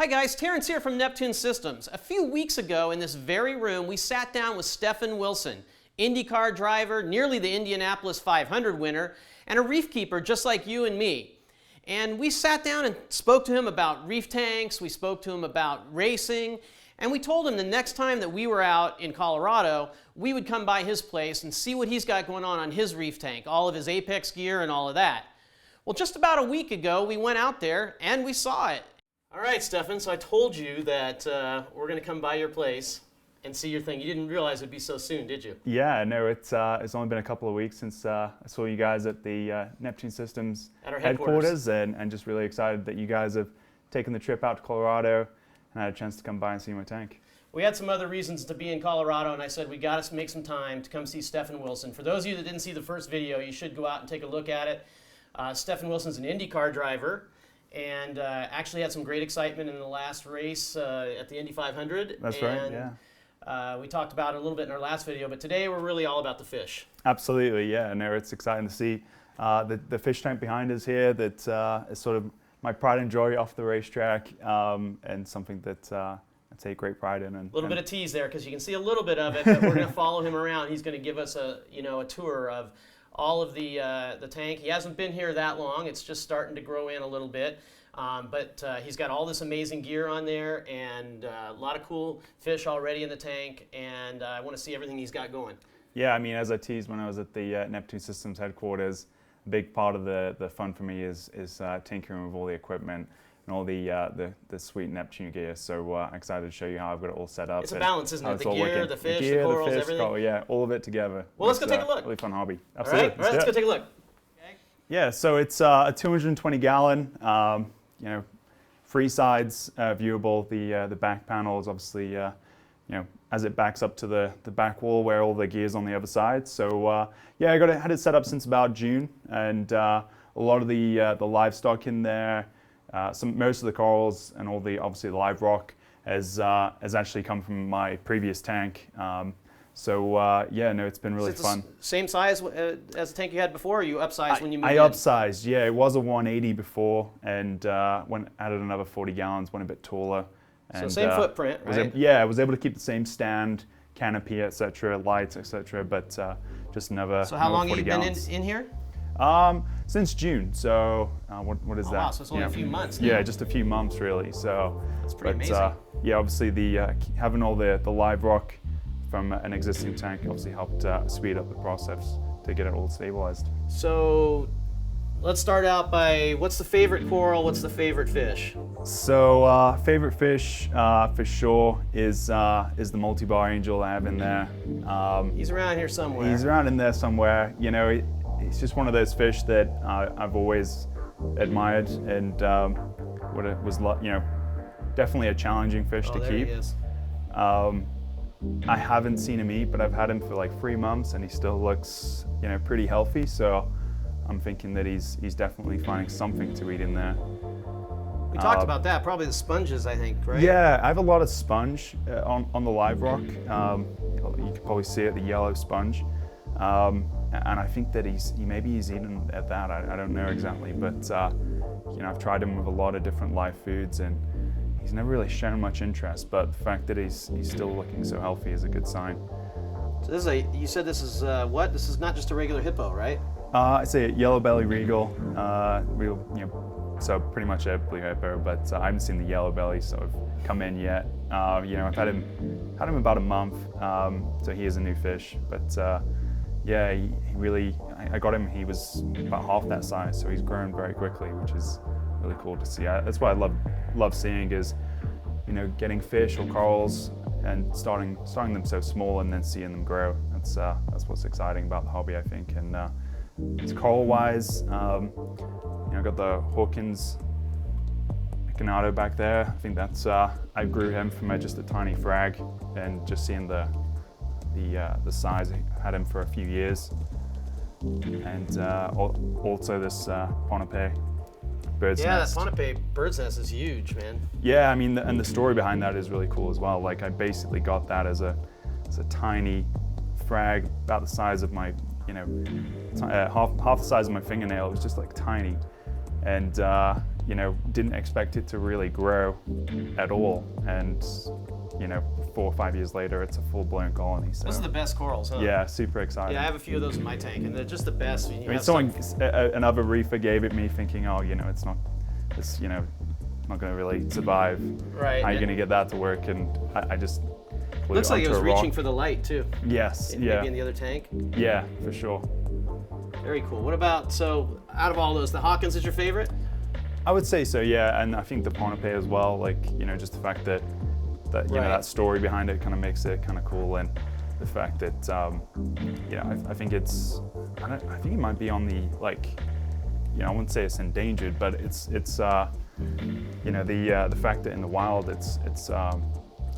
Hi guys, Terrence here from Neptune Systems. A few weeks ago in this very room, we sat down with Stefan Wilson, Indy Car driver, nearly the Indianapolis 500 winner, and a reef keeper just like you and me. And we sat down and spoke to him about reef tanks, we spoke to him about racing, and we told him the next time that we were out in Colorado, we would come by his place and see what he's got going on his reef tank, all of his Apex gear and all of that. Well, just about a week ago, we went out there and we saw it. All right, Stefan, so I told you that we're going to come by your place and see your thing. You didn't realize it would be so soon, did you? Yeah, no, it's only been a couple of weeks since I saw you guys at the Neptune Systems At our headquarters. and just really excited that you guys have taken the trip out to Colorado and had a chance to come by and see my tank. We had some other reasons to be in Colorado, and I said we got to make some time to come see Stefan Wilson. For those of you that didn't see the first video, you should go out and take a look at it. Stefan Wilson's an Indy Car driver, and actually had some great excitement in the last race at the Indy 500. That's right, yeah. We talked about it a little bit in our last video, but today we're really all about the fish. Absolutely, yeah. No, it's exciting to see the fish tank behind us here. That is sort of my pride and joy off the racetrack, and something that I take great pride in. A little bit of tease there, because you can see a little bit of it, but we're going to follow him around. He's going to give us a tour of all of the tank. He hasn't been here that long. It's just starting to grow in a little bit. But he's got all this amazing gear on there and a lot of cool fish already in the tank, and I want to see everything he's got going. Yeah, I mean, as I teased when I was at the Neptune Systems headquarters, a big part of the fun for me is tinkering with all the equipment and all the sweet Neptune gear. So I'm excited to show you how I've got it all set up. It's a balance, isn't it? The gear, the fish, the corals, everything. Oh, yeah, all of it together. Well, let's go take a look. Really fun hobby. Absolutely. All right, let's go take a look. Okay. Yeah, so it's a 220 gallon, free sides viewable. The back panel is obviously, as it backs up to the back wall where all the gear's on the other side. So yeah, had it set up since about June, and a lot of the livestock in there. Most of the corals and obviously the live rock has actually come from my previous tank. Yeah, no, it's been really fun. Same size as the tank you had before, or you upsized when you moved in? I upsized, yeah. It was a 180 before, and added another 40 gallons, went a bit taller. And, so same footprint, right? I was able to keep the same stand, canopy, etc., lights, etc., but just never. So how long have you been in here? Since June, so what is that? Wow, so it's only a few months now. Yeah, just a few months really. So that's pretty amazing. Yeah, obviously having all the live rock from an existing tank obviously helped speed up the process to get it all stabilized. So let's start out by, what's the favorite coral? What's the favorite fish? So favorite fish for sure is the multi-bar angel I have in there. He's around here somewhere. He's around in there somewhere. It's just one of those fish that I've always admired, and what it was, definitely a challenging fish to there keep. He is. I haven't seen him eat, but I've had him for like 3 months, and he still looks, pretty healthy. So I'm thinking that he's definitely finding something to eat in there. We talked about that. Probably the sponges, I think, right? Yeah, I have a lot of sponge on the live rock. You can probably see it, the yellow sponge. And I think that maybe he's eaten at that. I don't know exactly, but I've tried him with a lot of different live foods, and he's never really shown much interest. But the fact that he's still looking so healthy is a good sign. So you said this is what? This is not just a regular hippo, right? It's a yellow belly regal, so pretty much a blue hippo. But I haven't seen the yellow belly sort of come in yet. I've had him about a month, so he is a new fish, but. Yeah, he really, I got him, he was about half that size, so he's grown very quickly, which is really cool to see. That's what I love seeing is, getting fish or corals and starting them so small and then seeing them grow. That's what's exciting about the hobby, I think. And it's coral-wise, I've got the Hawkins Canado back there. I think that's, I grew him from just a tiny frag, and just seeing the size. I had him for a few years, and also this Ponape bird's nest. Yeah, that Ponape bird's nest is huge, man. Yeah, I mean, and the story behind that is really cool as well. Like, I basically got that as a tiny frag, about the size of my, half the size of my fingernail. It was just like tiny, and you know, didn't expect it to really grow at all. And you know, 4 or 5 years later, it's a full-blown colony. So Those are the best corals, huh? yeah, super exciting. Yeah, I have a few of those in my tank, and they're just the best. I mean, someone, another reefer gave it me thinking, oh, you know, it's not, it's, you know, not going to really survive. Right. How are you going to get that to work? And I just flew Looks like it onto was a rock. reaching for the light too. Yes, Maybe yeah. in the other tank. Yeah, for sure. Very cool. What about, so out of all those, the Hawkins is your favorite? I would say so, yeah. And I think the Ponape as well, like, you know, just the fact that you know, that story behind it kind of makes it kind of cool, and the fact that you know, I think it's, I think it might be on the, like, you know, I wouldn't say it's endangered, but it's you know, the fact that in the wild it's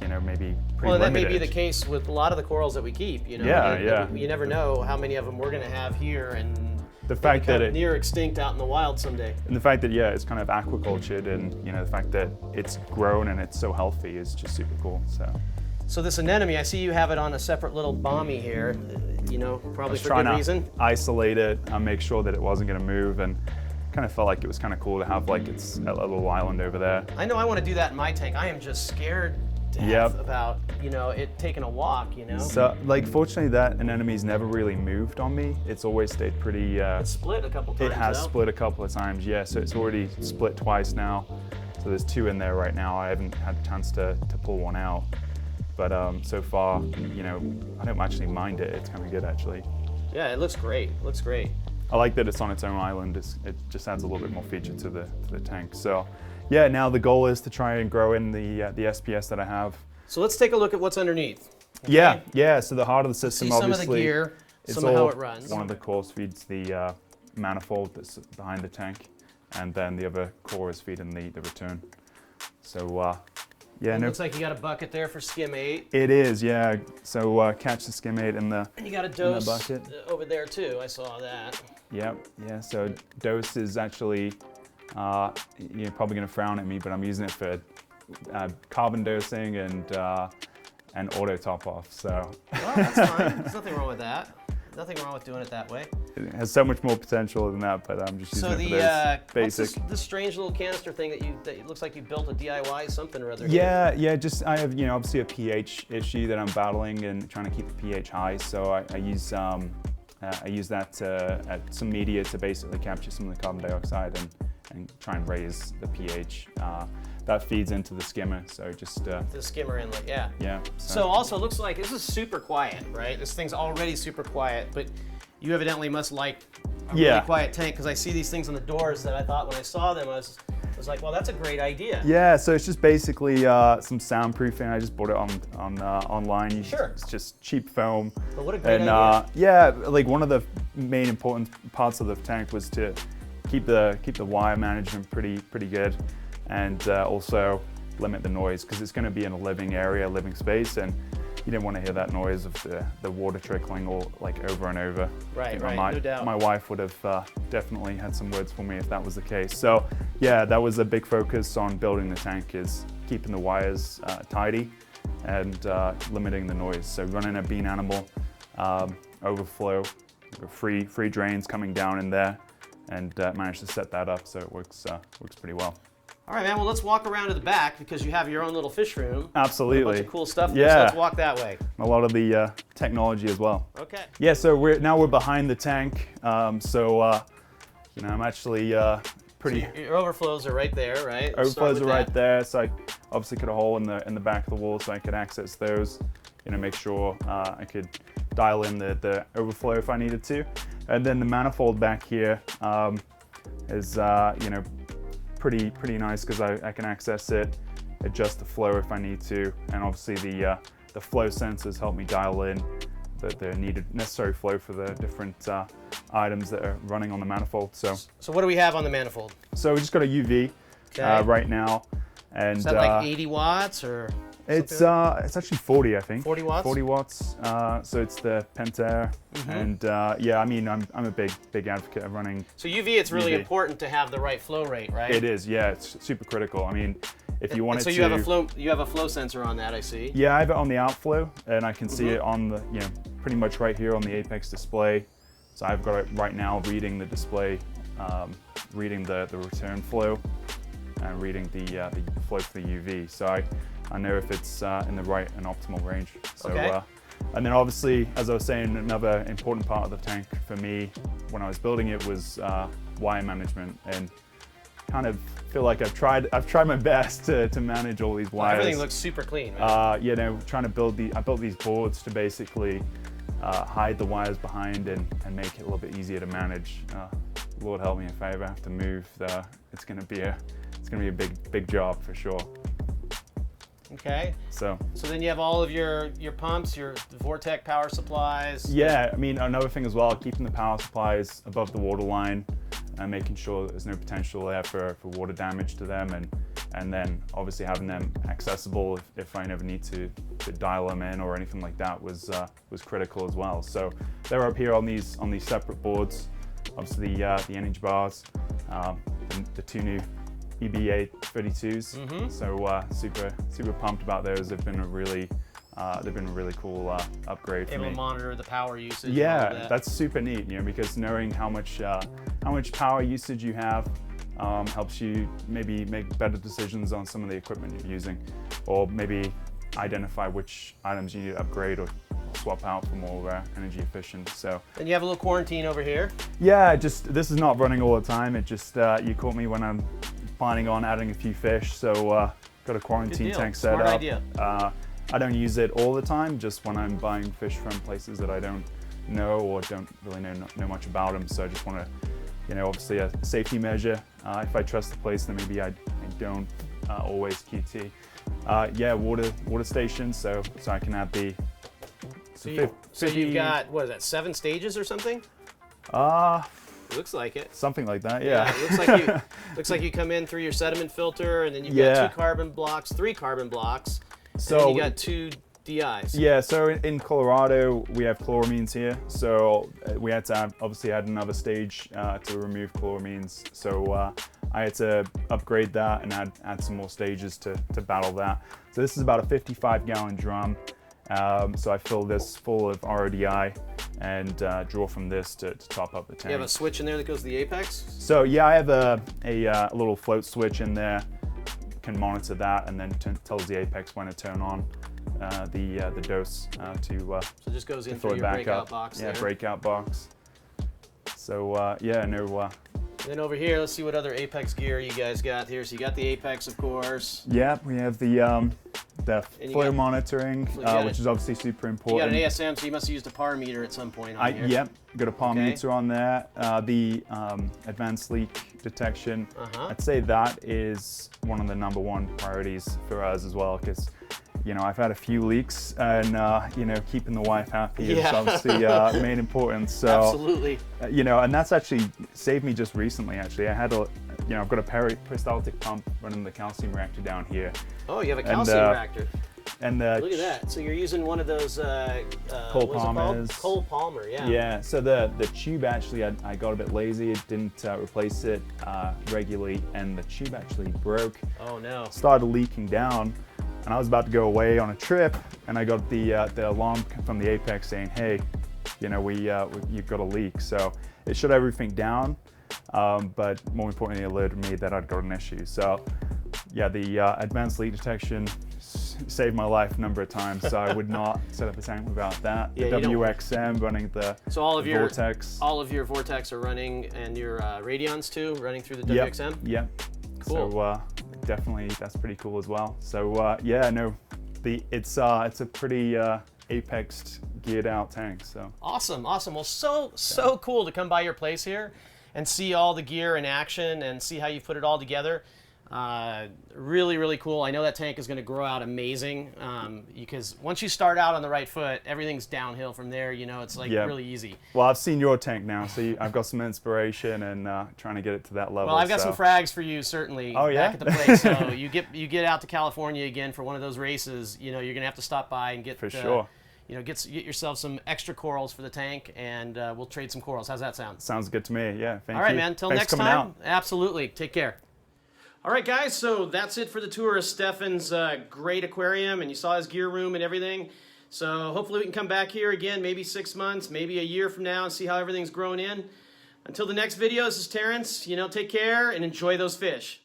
you know, maybe pretty Well, that limited. may be the case with a lot of the corals that we keep, you know. Yeah, yeah. You never know how many of them we're gonna have here, and The fact that near extinct out in the wild someday. And the fact that, yeah, it's kind of aquacultured, and you know, the fact that it's grown and it's so healthy is just super cool. So this anemone, I see you have it on a separate little bommy here, you know, probably for trying good to reason. isolate it and make sure that it wasn't going to move, and kind of felt like it was kind of cool to have like it's a little island over there. I know I want to do that in my tank. I am just scared to death about, you know, it taking a walk, you know. So, like, fortunately, that anemone's never really moved on me. It's always stayed pretty. It's split a couple times. It has though. split a couple of times, yeah. So it's already split twice now. So there's 2 in there right now. I haven't had a chance to pull one out, but so far, you know, I don't actually mind it. It's kind of good, actually. Yeah, it looks great. Looks great. I like that it's on its own island. It just adds a little bit more feature to the tank. So, yeah. Now the goal is to try and grow in the SPS that I have. So let's take a look at what's underneath. Okay? Yeah, yeah. So the heart of the system, See some obviously, of the gear, it's some of how all- it runs. One of the cores feeds the manifold that's behind the tank, and then the other core is feeding the return. So, yeah, It no, looks like you got a bucket there for skim-8. it is, yeah. So catch the skim-8 in the And you got a dose bucket. over there too. I saw that. Yep, yeah. So dose is actually, you're probably gonna frown at me, but I'm using it for carbon dosing and auto top off. So Well, that's fine. There's nothing wrong with that. Nothing wrong with doing it that way. it has so much more potential than that, but I'm just using So it the for this what's basic. this strange little canister thing that it looks like you built a DIY something or other. Yeah, yeah. Just I have, you know, obviously a pH issue that I'm battling and trying to keep the pH high. So I use that at some media to basically capture some of the carbon dioxide and try and raise the pH. That feeds into the skimmer. So just The skimmer inlet, yeah. yeah. So also looks like this is super quiet, right? This thing's already super quiet, but you evidently must like a Yeah. really quiet tank, because I see these things on the doors that I thought when I saw them I was like, well, that's a great idea. Yeah, so it's just basically some soundproofing. I just bought it online. Sure. It's just cheap foam. But what a great And idea. yeah, like one of the main important parts of the tank was to keep the wire management pretty good, and also limit the noise, because it's going to be in a living area, living space, and you didn't want to hear that noise of the water trickling all like over and over. Right, You know, right, no doubt. My wife would have definitely had some words for me if that was the case. So yeah, that was a big focus on building the tank, is keeping the wires tidy and limiting the noise. So running a bean animal overflow, free drains coming down in there, and managed to set that up so it works pretty well. All right, man, well, let's walk around to the back, because you have your own little fish room. Absolutely. A bunch of cool stuff. Yeah. So let's walk that way. A lot of the technology as well. Okay. Yeah, so we're behind the tank. You know, I'm actually pretty. So your overflows are right there, right? Let's start Overflows with are right that. there, so I obviously cut a hole in the back of the wall so I could access those. You know, make sure I could dial in the overflow if I needed to, and then the manifold back here is you know, pretty nice, because I can access it, adjust the flow if I need to, and obviously the flow sensors help me dial in the necessary flow for the different items that are running on the manifold. So what do we have on the manifold? we just got a UV Okay. right now, and Is that like 80 watts or? it's something? it's actually 40, I think. 40 watts? 40 watts. So it's the Pentair, and yeah, I mean, I'm a big advocate of running. So UV, it's really UV. important to have the right flow rate, right? It is, yeah, it's super critical. I mean, if you want And it so to. you have a flow sensor on that, I see. Yeah, I have it on the outflow, and I can see it on the, you know, pretty much right here on the Apex display. So I've got it right now reading the display reading the return flow and reading the flow for the UV. So I know if it's in the right and optimal range. So, okay. And then obviously, as I was saying, another important part of the tank for me when I was building it was wire management, and kind of feel like I've tried my best to manage all these wires. Everything looks super clean, right? You know, trying to I built these boards to basically hide the wires behind and make it a little bit easier to manage. Lord help me if I ever have to move. It's going to be a big job for sure. Okay. So then you have all of your pumps, your Vortec power supplies. Yeah, I mean, another thing as well, keeping the power supplies above the water line and making sure that there's no potential there for water damage to them, and then obviously having them accessible if I never need to dial them in or anything like that was critical as well. So they're up here on these separate boards. Obviously the energy bars, and the two new EBA 32s. Mm-hmm. So super pumped about those. They've been a really cool upgrade for me. Able to monitor the power usage. Yeah, that's super neat, you know, because knowing how much power usage you have helps you maybe make better decisions on some of the equipment you're using, or maybe identify which items you need to upgrade or swap out for more energy efficient. So. And you have a little quarantine over here. Yeah, this is not running all the time. It just you caught me when I'm planning on adding a few fish, so got a quarantine tank set Smart up. idea. I don't use it all the time, just when I'm buying fish from places that I don't know or don't really know much about them. So I just want to, you know, obviously a safety measure. If I trust the place, then maybe I don't always QT. Yeah, water station, so I can add the. So you've got, what is that, 7 stages or something? Looks like it. Something like that, yeah. It looks like you come in through your sediment filter, and then you've got 3 carbon blocks. So and then you got 2 DIs. Yeah, so in Colorado we have chloramines here, so we had to obviously add another stage to remove chloramines. So I had to upgrade that and add some more stages to battle that. So this is about a 55-gallon drum. So I fill this full of RODI and draw from this to top up the tank. You have a switch in there that goes to the apex? So yeah, I have a little float switch in there. Can monitor that and then tells the apex when to turn on the dose to so it just goes in throw through it your back breakout up. box Yeah, there. breakout box. So yeah, no. And then over here, let's see what other apex gear you guys got here. So you got the apex, of course. Yeah, we have the flow monitoring, which is obviously super important. You got an ASM, so you must have used a par meter at some point on here. Yep, got a par meter on there. The advanced leak detection. I'd say that is one of the #1 priorities for us as well, because you know, I've had a few leaks, and you know, keeping the wife happy is obviously main importance. So, absolutely. You know, and that's actually saved me just recently. Actually, I had I've got a peristaltic pump running the calcium reactor down here. Oh, you have a calcium reactor. And look at that. So you're using one of those Cole Palmers. Cole Palmer, yeah. Yeah. So the tube actually, I got a bit lazy. It didn't replace it regularly, and the tube actually broke. Oh no. Started leaking down. And I was about to go away on a trip, and I got the alarm from the apex saying, "Hey, you know, you've got a leak." So it shut everything down, but more importantly, it alerted me that I'd got an issue. So yeah, the advanced leak detection saved my life a number of times. So I would not set up a tank without that. Yeah, the WXM running the so all of your Vortex. All of your Vortex are running, and your Radions too, running through the WXM. Yep. Cool. So definitely that's pretty cool as well. So yeah, no, it's a pretty apexed, geared out tank. So awesome. Well, so cool to come by your place here and see all the gear in action and see how you put it all together. Really cool. I know that tank is going to grow out amazing, because once you start out on the right foot, everything's downhill from there. You know, it's like really easy. Well, I've seen your tank now, so I've got some inspiration and trying to get it to that level. Well, I've got some frags for you, certainly. Oh yeah. Back at the place. So you get out to California again for one of those races. You know, you're gonna have to stop by and get for sure. You know, get yourself some extra corals for the tank, and we'll trade some corals. How's that sound? Sounds good to me. Yeah. Thank you. All right, man. Till next time. Out. Absolutely. Take care. All right, guys, so that's it for the tour of Stefan's great aquarium, and you saw his gear room and everything. So hopefully we can come back here again, maybe 6 months, maybe a year from now, and see how everything's grown in. Until the next video, this is Terrence. Take care and enjoy those fish.